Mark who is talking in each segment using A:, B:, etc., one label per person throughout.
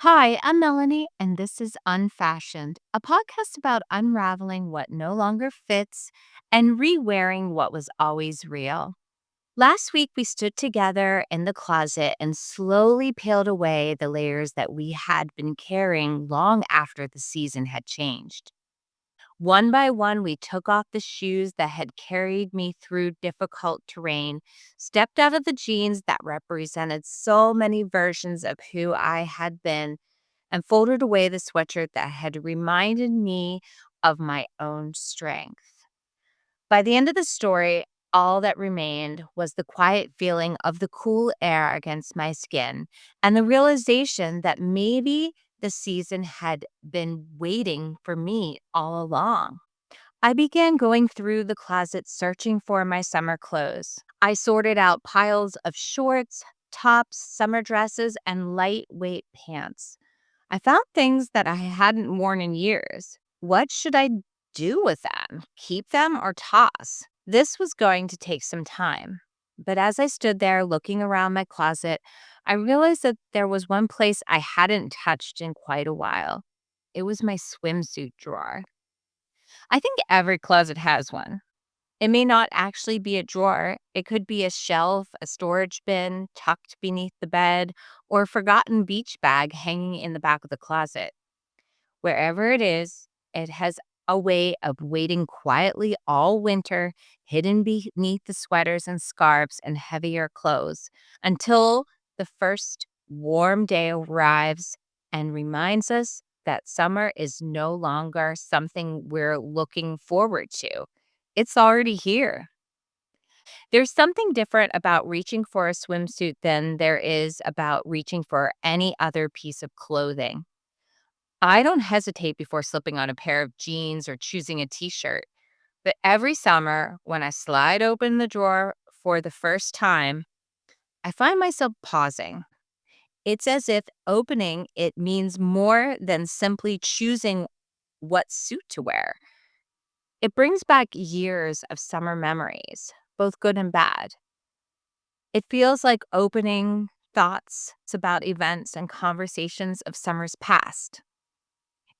A: Hi, I'm Melanie, and this is Unfashioned, a podcast about unraveling what no longer fits and re-wearing what was always real. Last week, we stood together in the closet and slowly peeled away the layers that we had been carrying long after the season had changed. One by one, we took off the shoes that had carried me through difficult terrain, stepped out of the jeans that represented so many versions of who I had been, and folded away the sweatshirt that had reminded me of my own strength. By the end of the story, all that remained was the quiet feeling of the cool air against my skin and the realization that maybe the season had been waiting for me all along. I began going through the closet searching for my summer clothes. I sorted out piles of shorts, tops, summer dresses, and lightweight pants. I found things that I hadn't worn in years. What should I do with them? Keep them or toss? This was going to take some time. But as I stood there looking around my closet, I realized that there was one place I hadn't touched in quite a while. It was my swimsuit drawer. I think every closet has one. It may not actually be a drawer. It could be a shelf, a storage bin tucked beneath the bed, or a forgotten beach bag hanging in the back of the closet. Wherever it is, it has a way of waiting quietly all winter, hidden beneath the sweaters and scarves and heavier clothes, until the first warm day arrives and reminds us that summer is no longer something we're looking forward to. It's already here. There's something different about reaching for a swimsuit than there is about reaching for any other piece of clothing. I don't hesitate before slipping on a pair of jeans or choosing a t shirt, but every summer when I slide open the drawer for the first time, I find myself pausing. It's as if opening it means more than simply choosing what suit to wear. It brings back years of summer memories, both good and bad. It feels like opening thoughts about events and conversations of summers past.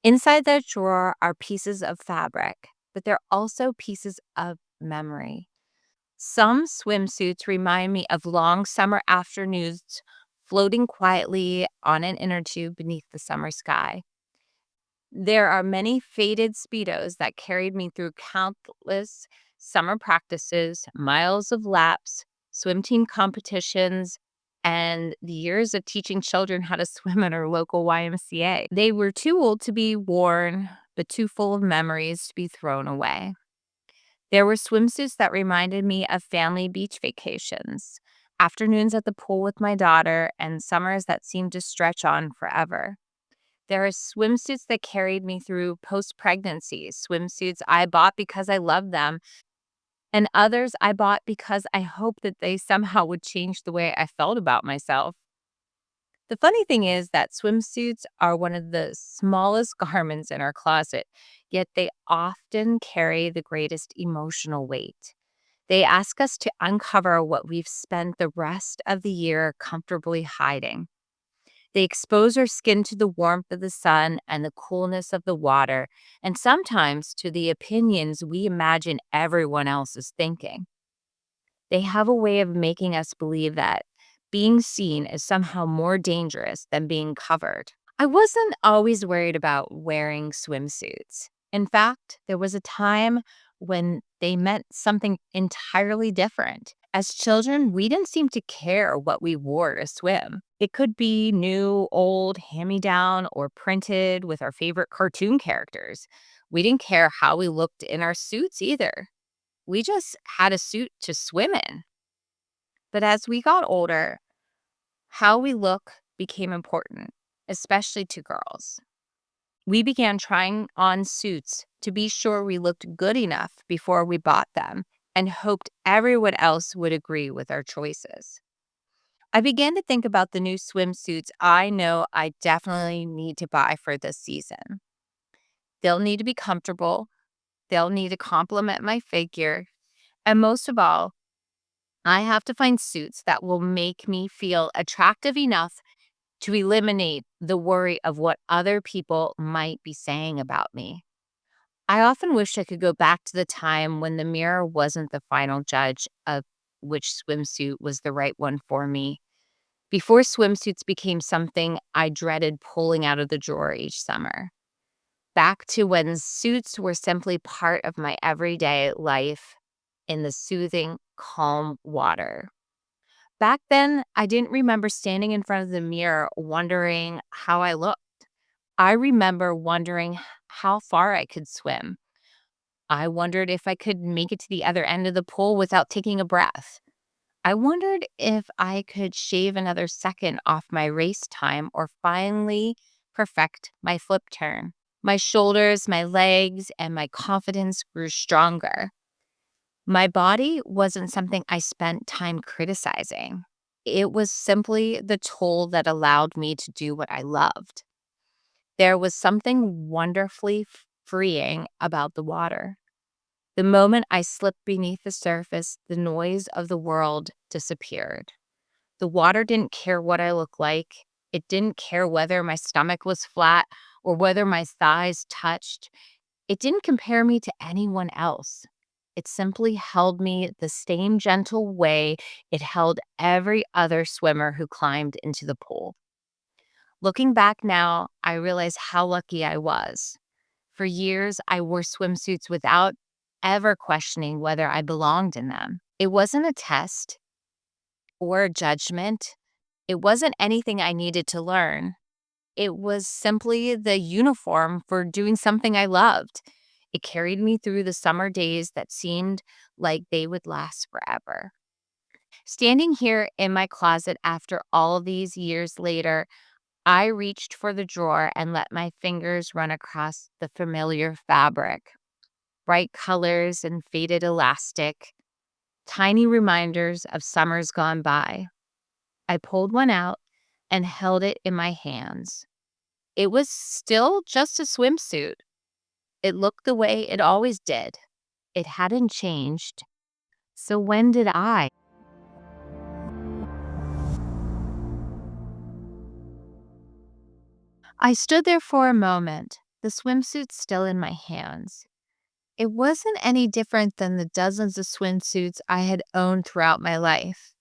A: Inside that drawer are pieces of fabric, but they're also pieces of memory. Some swimsuits remind me of long summer afternoons floating quietly on an inner tube beneath the summer sky. There are many faded Speedos that carried me through countless summer practices, miles of laps, swim team competitions, and the years of teaching children how to swim at our local YMCA. They were too old to be worn, but too full of memories to be thrown away. There were swimsuits that reminded me of family beach vacations, afternoons at the pool with my daughter, and summers that seemed to stretch on forever. There are swimsuits that carried me through post-pregnancy, swimsuits I bought because I loved them, and others I bought because I hoped that they somehow would change the way I felt about myself. The funny thing is that swimsuits are one of the smallest garments in our closet, yet they often carry the greatest emotional weight. They ask us to uncover what we've spent the rest of the year comfortably hiding. They expose our skin to the warmth of the sun and the coolness of the water, and sometimes to the opinions we imagine everyone else is thinking. They have a way of making us believe that being seen is somehow more dangerous than being covered. I wasn't always worried about wearing swimsuits. In fact, there was a time when they meant something entirely different. As children, we didn't seem to care what we wore to swim. It could be new, old, hand me down, or printed with our favorite cartoon characters. We didn't care how we looked in our suits either. We just had a suit to swim in. But as we got older, how we look became important, especially to girls. We began trying on suits to be sure we looked good enough before we bought them and hoped everyone else would agree with our choices. I began to think about the new swimsuits I know I definitely need to buy for this season. They'll need to be comfortable, they'll need to complement my figure, and most of all, I have to find suits that will make me feel attractive enough to eliminate the worry of what other people might be saying about me. I often wish I could go back to the time when the mirror wasn't the final judge of which swimsuit was the right one for me. Before swimsuits became something I dreaded pulling out of the drawer each summer. Back to when suits were simply part of my everyday life in the soothing, calm water. Back then, I didn't remember standing in front of the mirror wondering how I looked. I remember wondering how far I could swim. I wondered if I could make it to the other end of the pool without taking a breath. I wondered if I could shave another second off my race time or finally perfect my flip turn. My shoulders, my legs, and my confidence grew stronger. My body wasn't something I spent time criticizing. It was simply the tool that allowed me to do what I loved. There was something wonderfully freeing about the water. The moment I slipped beneath the surface, the noise of the world disappeared. The water didn't care what I looked like. It didn't care whether my stomach was flat or whether my thighs touched. It didn't compare me to anyone else. It simply held me the same gentle way it held every other swimmer who climbed into the pool. Looking back now, I realize how lucky I was. For years, I wore swimsuits without ever questioning whether I belonged in them. It wasn't a test or a judgment. It wasn't anything I needed to learn. It was simply the uniform for doing something I loved. It carried me through the summer days that seemed like they would last forever. Standing here in my closet after all these years later, I reached for the drawer and let my fingers run across the familiar fabric. Bright colors and faded elastic, tiny reminders of summers gone by. I pulled one out and held it in my hands. It was still just a swimsuit. It looked the way it always did. It hadn't changed. So when did I? I stood there for a moment, the swimsuit still in my hands. It wasn't any different than the dozens of swimsuits I had owned throughout my life.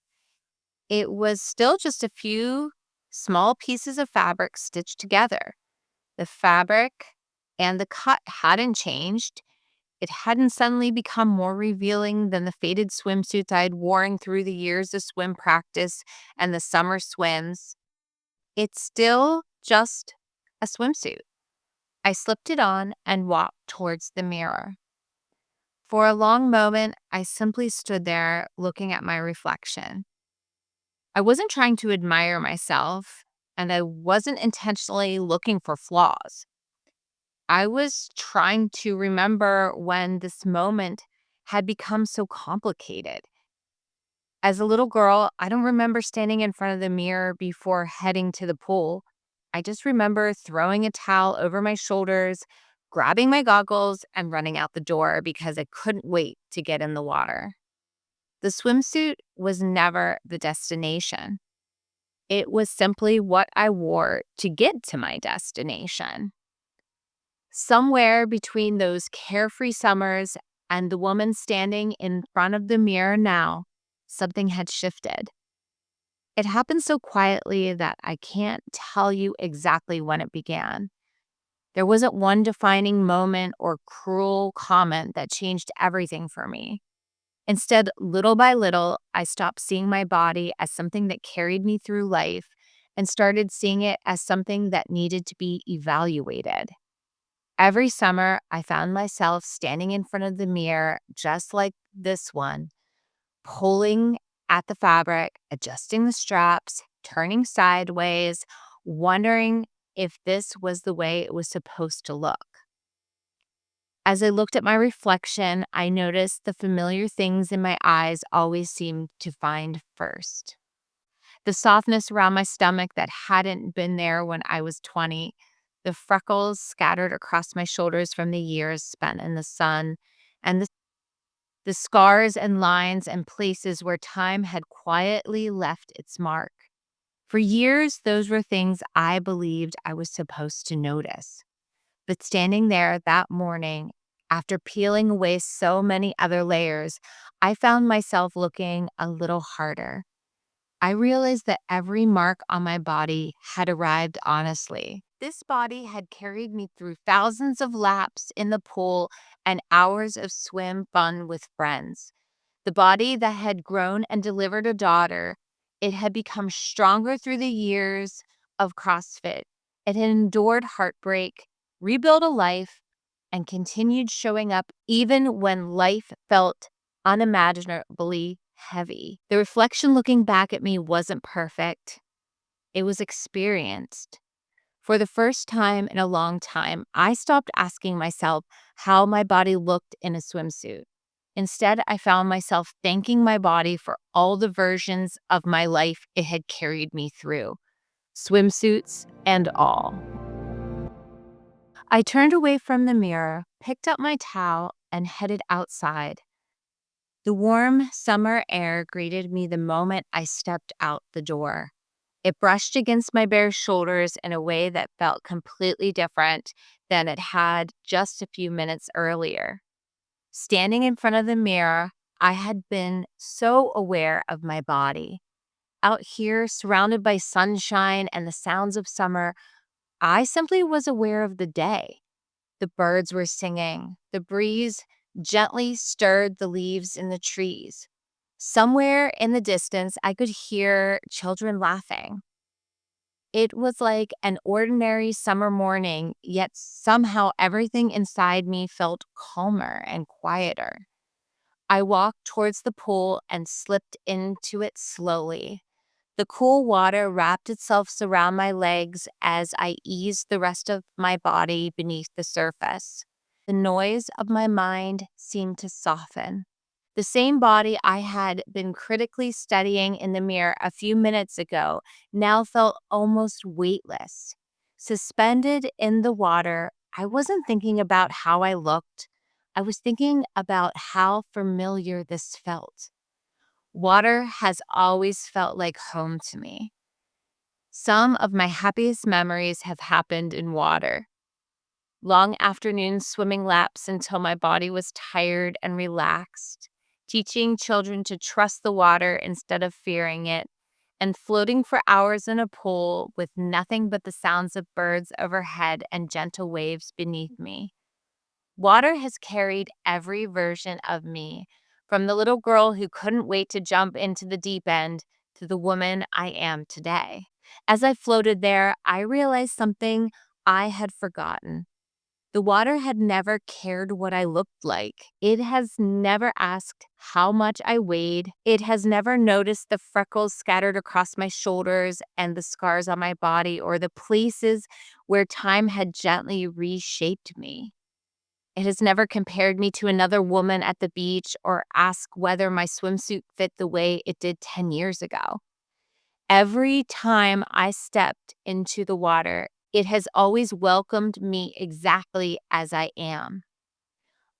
A: It was still just a few small pieces of fabric stitched together. The fabric and the cut hadn't changed. It hadn't suddenly become more revealing than the faded swimsuits I had worn through the years of swim practice and the summer swims. It's still just a swimsuit. I slipped it on and walked towards the mirror. For a long moment, I simply stood there looking at my reflection. I wasn't trying to admire myself, and I wasn't intentionally looking for flaws. I was trying to remember when this moment had become so complicated. As a little girl, I don't remember standing in front of the mirror before heading to the pool. I just remember throwing a towel over my shoulders, grabbing my goggles, and running out the door because I couldn't wait to get in the water. The swimsuit was never the destination. It was simply what I wore to get to my destination. Somewhere between those carefree summers and the woman standing in front of the mirror now, something had shifted. It happened so quietly that I can't tell you exactly when it began. There wasn't one defining moment or cruel comment that changed everything for me. Instead, little by little, I stopped seeing my body as something that carried me through life and started seeing it as something that needed to be evaluated. Every summer, I found myself standing in front of the mirror, just like this one, pulling at the fabric, adjusting the straps, turning sideways, wondering if this was the way it was supposed to look. As I looked at my reflection, I noticed the familiar things in my eyes always seemed to find first. The softness around my stomach that hadn't been there when I was 20, the freckles scattered across my shoulders from the years spent in the sun, and the scars and lines and places where time had quietly left its mark. For years, those were things I believed I was supposed to notice. But standing there that morning, after peeling away so many other layers, I found myself looking a little harder. I realized that every mark on my body had arrived honestly. This body had carried me through thousands of laps in the pool and hours of swim fun with friends. The body that had grown and delivered a daughter, it had become stronger through the years of CrossFit. It had endured heartbreak, rebuilt a life, and continued showing up even when life felt unimaginably heavy. The reflection looking back at me wasn't perfect, it was experienced. For the first time in a long time, I stopped asking myself how my body looked in a swimsuit. Instead, I found myself thanking my body for all the versions of my life it had carried me through, swimsuits and all. I turned away from the mirror, picked up my towel, and headed outside. The warm summer air greeted me the moment I stepped out the door. It brushed against my bare shoulders in a way that felt completely different than it had just a few minutes earlier. Standing in front of the mirror, I had been so aware of my body. Out here, surrounded by sunshine and the sounds of summer, I simply was aware of the day. The birds were singing. The breeze gently stirred the leaves in the trees. Somewhere in the distance, I could hear children laughing. It was like an ordinary summer morning, yet somehow everything inside me felt calmer and quieter. I walked towards the pool and slipped into it slowly. The cool water wrapped itself around my legs as I eased the rest of my body beneath the surface. The noise of my mind seemed to soften. The same body I had been critically studying in the mirror a few minutes ago now felt almost weightless. Suspended in the water, I wasn't thinking about how I looked. I was thinking about how familiar this felt. Water has always felt like home to me. Some of my happiest memories have happened in water. Long afternoons swimming laps until my body was tired and relaxed, teaching children to trust the water instead of fearing it, and floating for hours in a pool with nothing but the sounds of birds overhead and gentle waves beneath me. Water has carried every version of me, from the little girl who couldn't wait to jump into the deep end to the woman I am today. As I floated there, I realized something I had forgotten. The water had never cared what I looked like. It has never asked how much I weighed. It has never noticed the freckles scattered across my shoulders and the scars on my body or the places where time had gently reshaped me. It has never compared me to another woman at the beach or asked whether my swimsuit fit the way it did 10 years ago. Every time I stepped into the water, it has always welcomed me exactly as I am.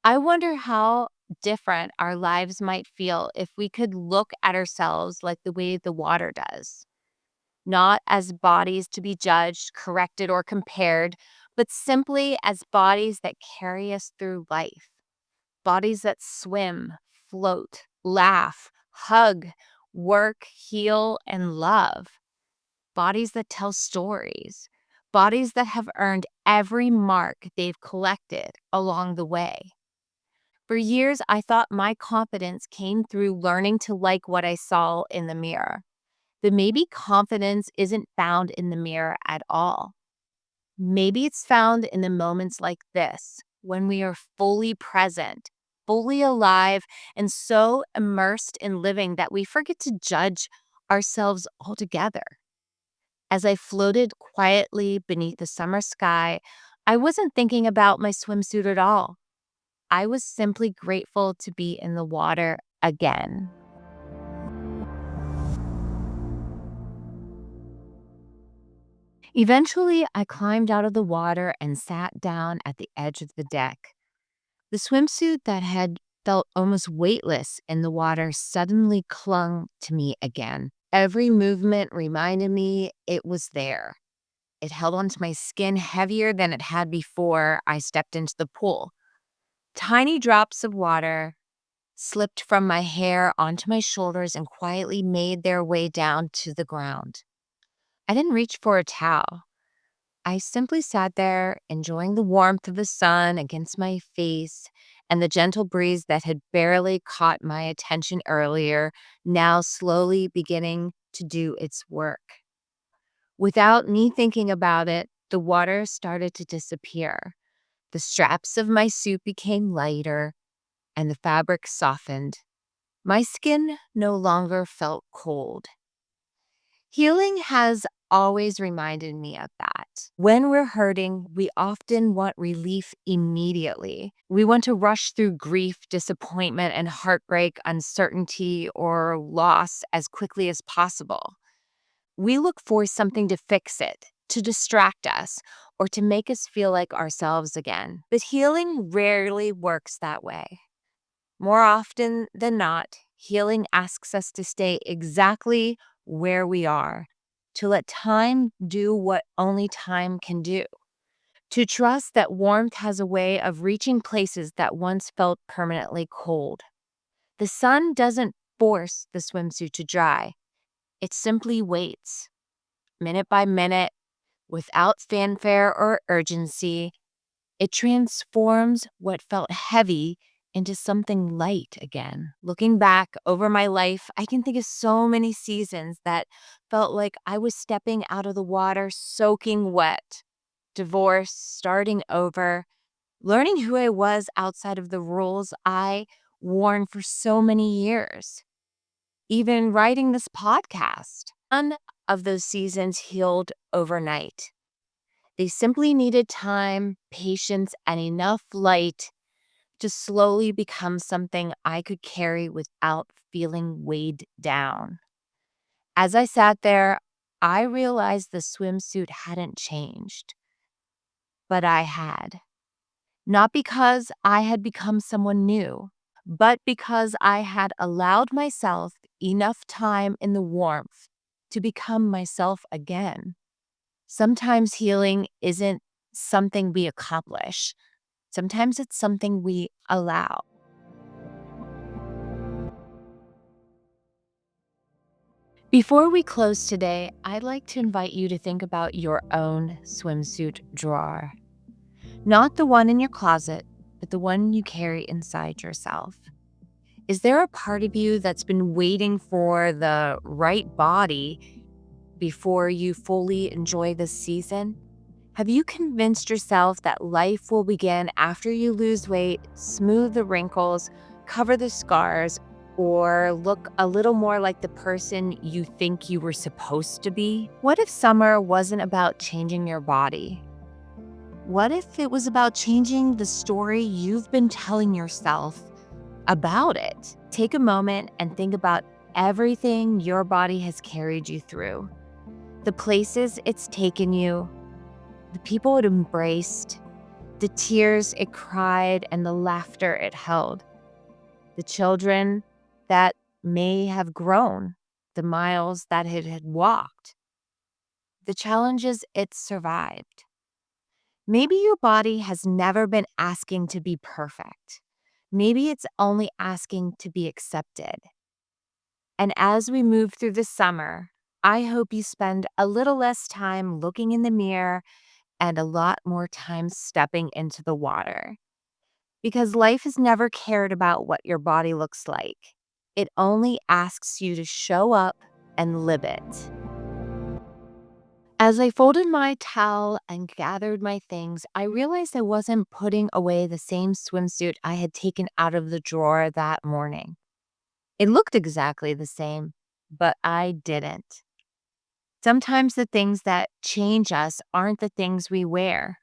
A: I wonder how different our lives might feel if we could look at ourselves like the way the water does. Not as bodies to be judged, corrected, or compared, but simply as bodies that carry us through life. Bodies that swim, float, laugh, hug, work, heal, and love. Bodies that tell stories. Bodies that have earned every mark they've collected along the way. For years, I thought my confidence came through learning to like what I saw in the mirror. But maybe confidence isn't found in the mirror at all. Maybe it's found in the moments like this, when we are fully present, fully alive, and so immersed in living that we forget to judge ourselves altogether. As I floated quietly beneath the summer sky, I wasn't thinking about my swimsuit at all. I was simply grateful to be in the water again. Eventually, I climbed out of the water and sat down at the edge of the deck. The swimsuit that had felt almost weightless in the water suddenly clung to me again. Every movement reminded me it was there. It held onto my skin heavier than it had before I stepped into the pool. Tiny drops of water slipped from my hair onto my shoulders and quietly made their way down to the ground. I didn't reach for a towel. I simply sat there, enjoying the warmth of the sun against my face and the gentle breeze that had barely caught my attention earlier, now slowly beginning to do its work. Without me thinking about it, the water started to disappear. The straps of my suit became lighter and the fabric softened. My skin no longer felt cold. Healing has always reminded me of that. When we're hurting, we often want relief immediately. We want to rush through grief, disappointment, and heartbreak, uncertainty, or loss as quickly as possible. We look for something to fix it, to distract us, or to make us feel like ourselves again. But healing rarely works that way. More often than not, healing asks us to stay exactly where we are, to let time do what only time can do, to trust that warmth has a way of reaching places that once felt permanently cold. The sun doesn't force the swimsuit to dry, it simply waits, minute by minute, without fanfare or urgency. It transforms what felt heavy into something light again. Looking back over my life, I can think of so many seasons that felt like I was stepping out of the water, soaking wet. Divorce, starting over, learning who I was outside of the rules I worn for so many years. Even writing this podcast. None of those seasons healed overnight. They simply needed time, patience, and enough light to slowly become something I could carry without feeling weighed down. As I sat there, I realized the swimsuit hadn't changed, but I had. Not because I had become someone new, but because I had allowed myself enough time in the warmth to become myself again. Sometimes healing isn't something we accomplish. Sometimes it's something we allow. Before we close today, I'd like to invite you to think about your own swimsuit drawer. Not the one in your closet, but the one you carry inside yourself. Is there a part of you that's been waiting for the right body before you fully enjoy this season? Have you convinced yourself that life will begin after you lose weight, smooth the wrinkles, cover the scars, or look a little more like the person you think you were supposed to be? What if summer wasn't about changing your body? What if it was about changing the story you've been telling yourself about it? Take a moment and think about everything your body has carried you through, the places it's taken you, the people it embraced, the tears it cried, and the laughter it held, the children that may have grown, the miles that it had walked, the challenges it survived. Maybe your body has never been asking to be perfect. Maybe it's only asking to be accepted. And as we move through the summer, I hope you spend a little less time looking in the mirror and a lot more time stepping into the water. Because life has never cared about what your body looks like. It only asks you to show up and live it. As I folded my towel and gathered my things, I realized I wasn't putting away the same swimsuit I had taken out of the drawer that morning. It looked exactly the same, but I didn't. Sometimes the things that change us aren't the things we wear.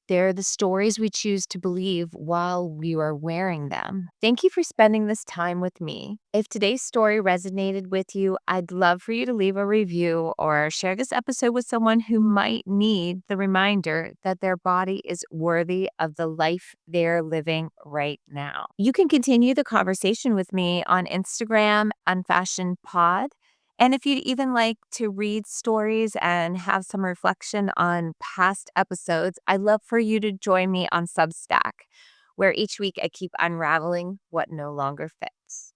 A: They're the stories we choose to believe while we are wearing them. Thank you for spending this time with me. If today's story resonated with you, I'd love for you to leave a review or share this episode with someone who might need the reminder that their body is worthy of the life they're living right now. You can continue the conversation with me on Instagram, unfashionedpod, And if you'd even like to read stories and have some reflection on past episodes, I'd love for you to join me on Substack, where each week I keep unraveling what no longer fits.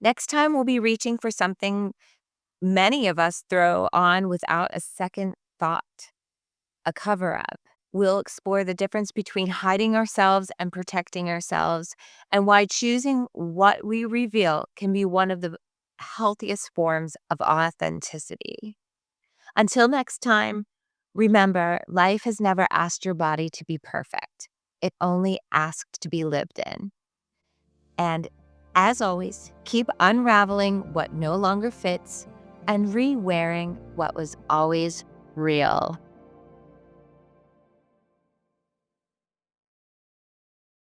A: Next time, we'll be reaching for something many of us throw on without a second thought: a cover up. We'll explore the difference between hiding ourselves and protecting ourselves, and why choosing what we reveal can be one of the healthiest forms of authenticity. Until next time, remember, life has never asked your body to be perfect. It only asked to be lived in. And as always, keep unraveling what no longer fits and re wearing what was always real.